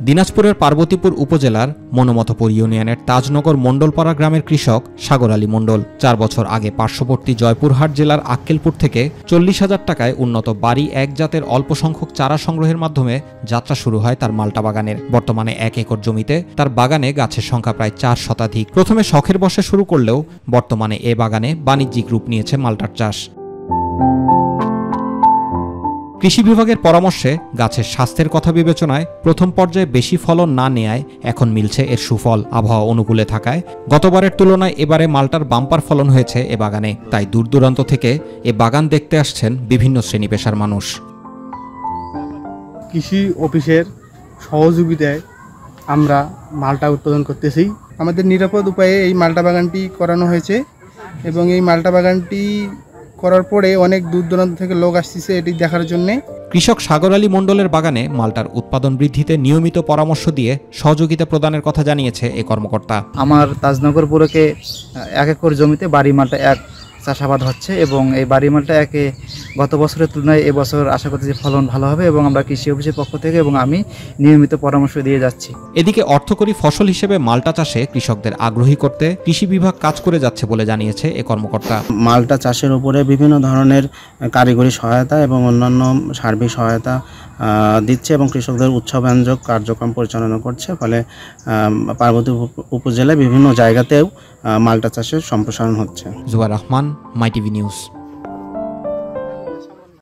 দিনাজপুরের পার্বতীপুর উপজেলার মনোমতপুর ইউনিয়নের তাজনগর মণ্ডলপাড়া গ্রামের কৃষক সাগর আলী মণ্ডল ৪ বছর আগে পার্শ্ববর্তী জয়পুরহাট জেলার আক্কেলপুর থেকে ৪০,০০০ টাকায় উন্নত বাড়ি এক জাতের অল্প সংখ্যক চারা সংগ্রহের মাধ্যমে যাত্রা শুরু হয় তার মাল্টা বাগানের। বর্তমানে ১ একর জমিতে তার বাগানে গাছের সংখ্যা প্রায় ৪ শতাধিক। প্রথমে শখের বশে শুরু করলেও বর্তমানে এ বাগানে বাণিজ্যিক রূপ নিয়েছে মাল্টার চাষ। কৃষি বিভাগের পরামর্শে গাছের স্বাস্থ্যের কথা বিবেচনায় প্রথম পর্যায়ে বেশি ফলন না নেয়ায় এখন মিলছে এর সুফল। আবহাওয়া অনুকূলে থাকায় গতবারের তুলনায় এবারে মাল্টার বাম্পার ফলন হয়েছে এ বাগানে। তাই দূর দূরান্ত থেকে এ বাগান দেখতে আসছেন বিভিন্ন শ্রেণী পেশার মানুষ। কৃষি অফিসের সহযোগিতায় আমরা মাল্টা উৎপাদন করতেছি। আমাদের নিরাপদ উপায়ে এই মাল্টা বাগানটি করানো হয়েছে এবং এই মাল্টা বাগানটি করার পরে অনেক দূর দূরান্ত থেকে লোক আসছে এটি দেখার জন্যে। কৃষক সাগর আলী মণ্ডলের বাগানে মাল্টার উৎপাদন বৃদ্ধিতে নিয়মিত পরামর্শ দিয়ে সহযোগিতা প্রদানের কথা জানিয়েছে এ কর্মকর্তা। আমার তাজনগর পুরকে ১ একর জমিতে বাড়ি মাল্টা এক চাষাবাদ হচ্ছে এবং এই বাড়ি মাল্টা একে গত বছরের তুলনায় এবছর আশা করছি যে ফলন ভালো হবে এবং আমরা কৃষি অফিসের পক্ষ থেকে এবং আমি নিয়মিত পরামর্শ দিয়ে যাচ্ছি। এদিকে অর্থকরী ফসল হিসেবে মাল্টা চাষে কৃষকদের আগ্রহী করতে কৃষি বিভাগ কাজ করে যাচ্ছে বলে জানিয়েছে এ কর্মকর্তা। মাল্টা চাষের উপরে বিভিন্ন ধরনের কারিগরি সহায়তা এবং অন্যান্য সার্বিক সহায়তা দিচ্ছে এবং কৃষকদের উৎসাহব্যঞ্জক কার্যক্রম পরিচালনা করছে। ফলে পার্বতী উপজেলায় বিভিন্ন জায়গাতেও মাল্টা চাষের সম্প্রসারণ হচ্ছে। জুবাইর রহমান, মাই টিভি নিউজ।